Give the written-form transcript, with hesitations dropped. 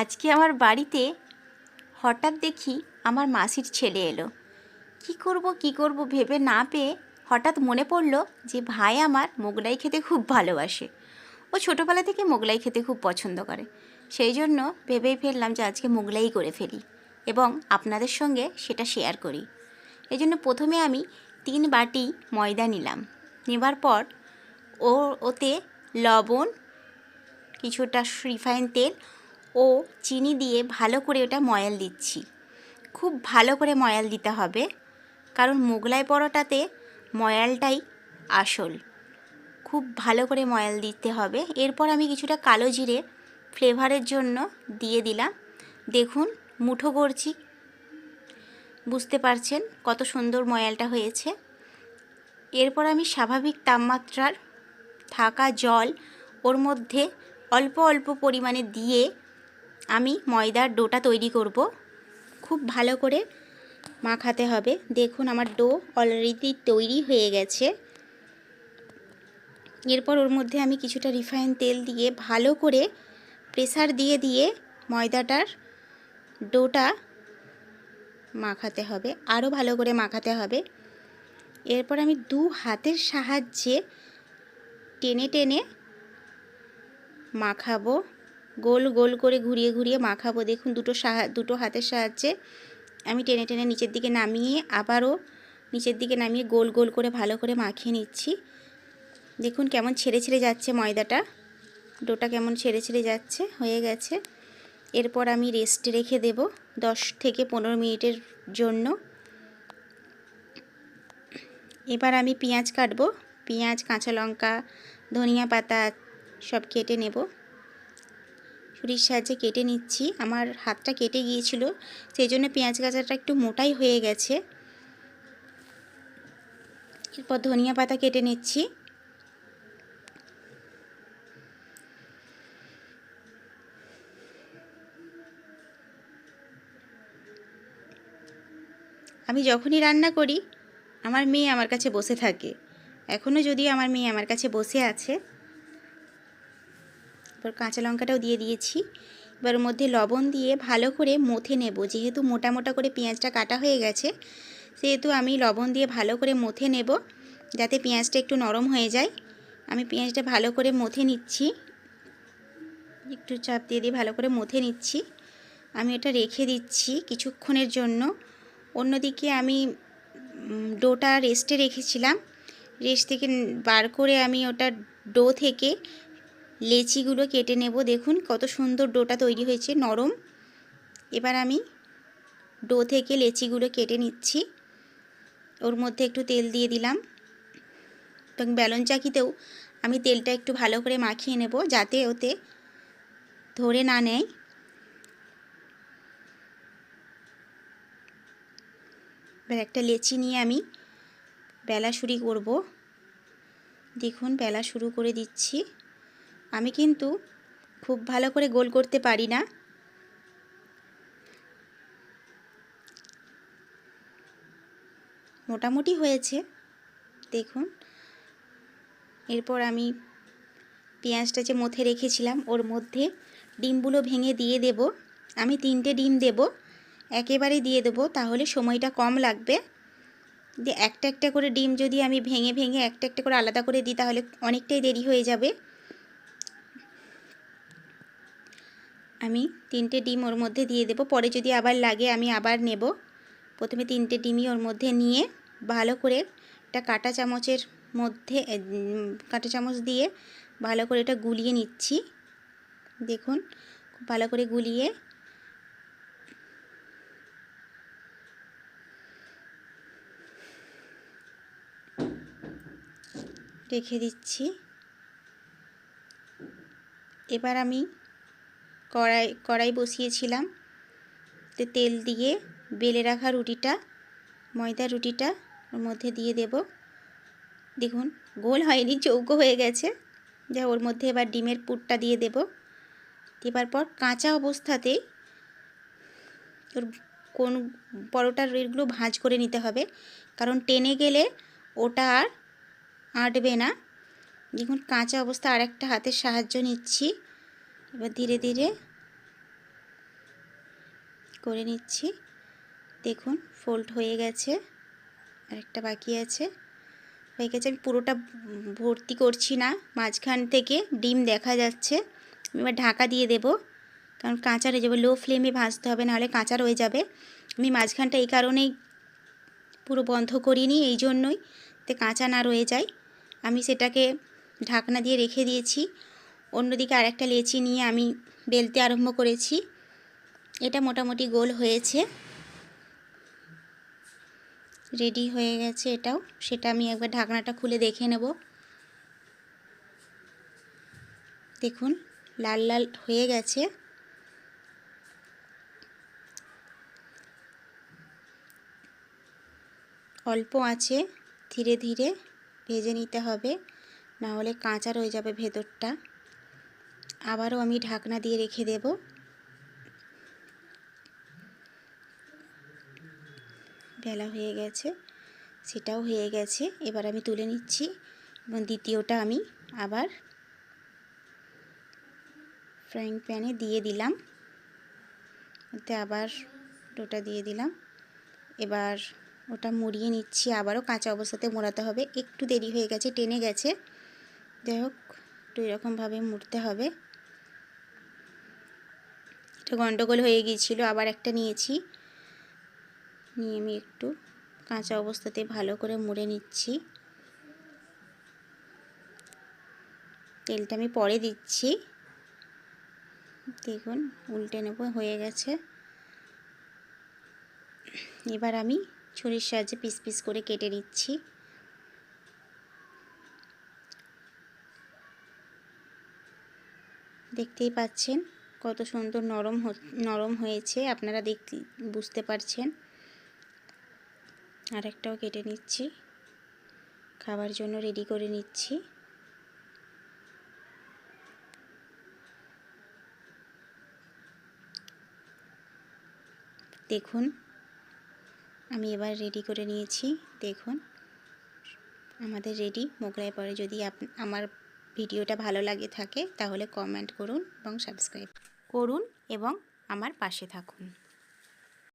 আজকে আমার বাড়িতে হঠাৎ দেখি আমার মাসির ছেলে এলো। কি করব ভেবে না পেয়ে হঠাৎ মনে পড়ল যে ভাই আমার মোগলাই খেতে খুব ভালোবাসে। ও ছোটোবেলা থেকে মোগলাই খেতে খুব পছন্দ করে। সেই জন্য ভেবেই ফেললাম যে আজকে মোগলাই করে ফেলি এবং আপনাদের সঙ্গে সেটা শেয়ার করি। এই জন্য প্রথমে আমি 3 বাটি ময়দা নিলাম। নেবার পর ওতে লবণ, কিছুটা রিফাইন তেল ও চিনি দিয়ে ভালো করে ওটা ময়াল দিচ্ছি। খুব ভালো করে ময়াল দিতে হবে, কারণ মোগলাই পরোটাতে ময়ালটাই আসল। খুব ভালো করে ময়াল দিতে হবে। এরপর আমি কিছুটা কালো জিরে ফ্লেভারের জন্য দিয়ে দিলাম। দেখুন মুঠো করছি, বুঝতে পারছেন কত সুন্দর ময়ালটা হয়েছে। এরপর আমি স্বাভাবিক তাপমাত্রার থাকা জল ওর মধ্যে অল্প অল্প পরিমাণে দিয়ে আমি ময়দার ডোটা তৈরি করব। খুব ভালো করে মাখাতে হবে। দেখুন আমার ডো অলরেডি তৈরি হয়ে গেছে। এরপর ওর মধ্যে আমি কিছুটা রিফাইন তেল দিয়ে ভালো করে প্রেসার দিয়ে দিয়ে ময়দাটার ডোটা মাখাতে হবে, আরও ভালো করে মাখাতে হবে। এরপর আমি 2 হাতের সাহায্যে টেনে টেনে মাখাবো, গোল গোল করে ঘুরিয়ে ঘুরিয়ে মাখাবো। দেখুন দুটো হাতের সাহায্যে আমি টেনে টেনে নিচের দিকে নামিয়ে আবারও নিচের দিকে নামিয়ে গোল গোল করে ভালো করে মাখিয়ে নিচ্ছি। দেখুন কেমন ছেড়ে ছেড়ে যাচ্ছে ময়দাটা, ডোটা কেমন ছেড়ে ছেড়ে যাচ্ছে, হয়ে গেছে। এরপর আমি রেস্টে রেখে দেব 10 থেকে 15 মিনিটের জন্য। এবার আমি পেঁয়াজ কাটবো। পেঁয়াজ, কাঁচা লঙ্কা, ধনিয়া পাতা সব কেটে নেব। ছুরির সাহায্যে কেটে নিচ্ছি। আমার হাতটা কেটে গিয়েছিল, সেই জন্য পেঁয়াজ কাটাটা একটু মোটাই হয়ে গেছে। এরপর ধনিয়া পাতা কেটে নিচ্ছি। আমি যখনই রান্না করি আমার মেয়ে আমার কাছে বসে থাকে। এখনও যদি আমার মেয়ে আমার কাছে বসে আছে। এবার কাঁচা লঙ্কাটাও দিয়ে দিয়েছি। এবার ওর মধ্যে লবণ দিয়ে ভালো করে মথে নেব। যেহেতু মোটা মোটা করে পেঁয়াজটা কাটা হয়ে গেছে, সেহেতু আমি লবণ দিয়ে ভালো করে মথে নেব, যাতে পেঁয়াজটা একটু নরম হয়ে যায়। আমি পেঁয়াজটা ভালো করে মথে নিচ্ছি, একটু চাপ দিয়ে দিয়ে ভালো করে মথে নিচ্ছি। আমি এটা রেখে দিচ্ছি কিছুক্ষণের জন্য। অন্যদিকে আমি ডোটা রেস্টে রেখেছিলাম। রেস্ট থেকে বার করে আমি ওটা ডো থেকে লেচিগুলো কেটে নেব। দেখুন কত সুন্দর ডোটা তৈরি হয়েছে, নরম। এবার আমি ডো থেকে লেচিগুলো কেটে নিচ্ছি। ওর মধ্যে একটু তেল দিয়ে দিলাম এবং বেলন চাকিতেও আমি তেলটা একটু ভালো করে মাখিয়ে নেব, যাতে ওতে ধরে না নেয়। এবার একটা লেচি নিয়ে আমি বেলা শুরু করব। দেখুন বেলা শুরু করে দিচ্ছি। আমি কিন্তু খুব ভালো করে গোল করতে পারি না। মোটামুটি হয়েছে দেখুন। এরপর আমি পেঁয়াজটা যে মথে রেখেছিলাম ওর মধ্যে ডিমগুলো ভেঙে দিয়ে দেব। আমি 3টে ডিম দেব, একেবারে দিয়ে দেবো, তাহলে সময়টা কম লাগবে। যে একটা একটা করে ডিম যদি আমি ভেঙে ভেঙে একটা একটা করে আলাদা করে দিই, তাহলে অনেকটাই দেরি হয়ে যাবে। আমি 3টে ডিম ওর মধ্যে দিয়ে দেব, পরে যদি আবার লাগে আমি আবার নেব। প্রথমে 3টে ডিমই ওর মধ্যে নিয়ে ভালো করে একটা কাঁটা চামচ দিয়ে ভালো করে এটা গুলিয়ে নিচ্ছি। দেখুন খুব ভালো করে গুলিয়ে রেখে দিচ্ছি। এবার আমি কড়াই বসিয়েছিলাম, তেল দিয়ে বেলে রাখা ময়দার রুটিটা ওর মধ্যে দিয়ে দেব। দেখুন গোল হয়নি, চৌকো হয়ে গেছে। যা ওর মধ্যে এবার ডিমের পুরটা দিয়ে দেব। দেবার পর কাঁচা অবস্থাতেই ওর কোন পরোটার এগুলো ভাঁজ করে নিতে হবে, কারণ টেনে গেলে ওটা আর আঁটবে না। দেখুন কাঁচা অবস্থা আরেকটা হাতের সাহায্য নিচ্ছি। এবার ধীরে ধীরে করে নিচ্ছি। দেখুন ফোল্ড হয়ে গেছে, আরেকটা বাকি আছে, হয়ে গেছে। আমি পুরোটা ভর্তি করছি না, মাঝখান থেকে ডিম দেখা যাচ্ছে। আমি এবার ঢাকা দিয়ে দেব, কারণ কাঁচা রয়ে যাবে, লো ফ্লেমে ভাজতে হবে, নাহলে কাঁচা রয়ে যাবে। আমি মাঝখানটা এই কারণেই পুরো বন্ধ করিনি, এই জন্যই তে কাঁচা না রয়ে যায়। আমি সেটাকে ঢাকনা দিয়ে রেখে দিয়েছি। অন্যদিকে আরেকটা লেচি নিয়ে আমি বেলতে আরম্ভ করেছি। এটা মোটামুটি গোল হয়েছে, রেডি হয়ে গেছে এটাও। সেটা আমি একবার ঢাকনাটা খুলে দেখে নেব। দেখুন লাল লাল হয়ে গেছে। অল্প আঁচে ধীরে ধীরে ভেজে নিতে হবে, না হলে কাঁচা রয়ে যাবে ভেতরটা। আবারও আমি ঢাকনা দিয়ে রেখে দেব। বেলা হয়ে গেছে, সেটাও হয়ে গেছে। এবার আমি তুলে নিচ্ছি এবং দ্বিতীয়টা আমি আবার ফ্রাইং প্যানে দিয়ে দিলাম, ওতে আবার ওটা দিয়ে দিলাম। এবার ওটা মুড়িয়ে নিচ্ছি, আবারও কাঁচা অবস্থাতে মোড়াতে হবে। একটু দেরি হয়ে গেছে, টেনে গেছে, যাই হোক একটু এরকমভাবে মুড়তে হবে। এটা গন্ডগোল হয়ে গিয়েছিলো, আবার একটা নিয়েছি, নিয়ে আমি একটু কাঁচা অবস্থাতে ভালো করে মুড়ে নিচ্ছি। তেলটা আমি পরে দিচ্ছি। দেখুন উল্টে নেব, হয়ে গেছে। এবার আমি ছুরির সাহায্যে পিস পিস করে কেটে নিচ্ছি। দেখতেই পাচ্ছেন কত সুন্দর নরম হয়েছে, আপনারা দেখতে বুঝতে পারছেন। আরেকটাও কেটে নিচ্ছি, খাবার জন্য রেডি করে নিচ্ছি। দেখুন আমি এবার রেডি করে নিয়েছি। দেখুন আমাদের রেডি মোগলাই পরে। যদি আমার ভিডিওটা ভালো লাগে থাকে তাহলে কমেন্ট করুন এবং সাবস্ক্রাইব করুন এবং আমার পাশে থাকুন।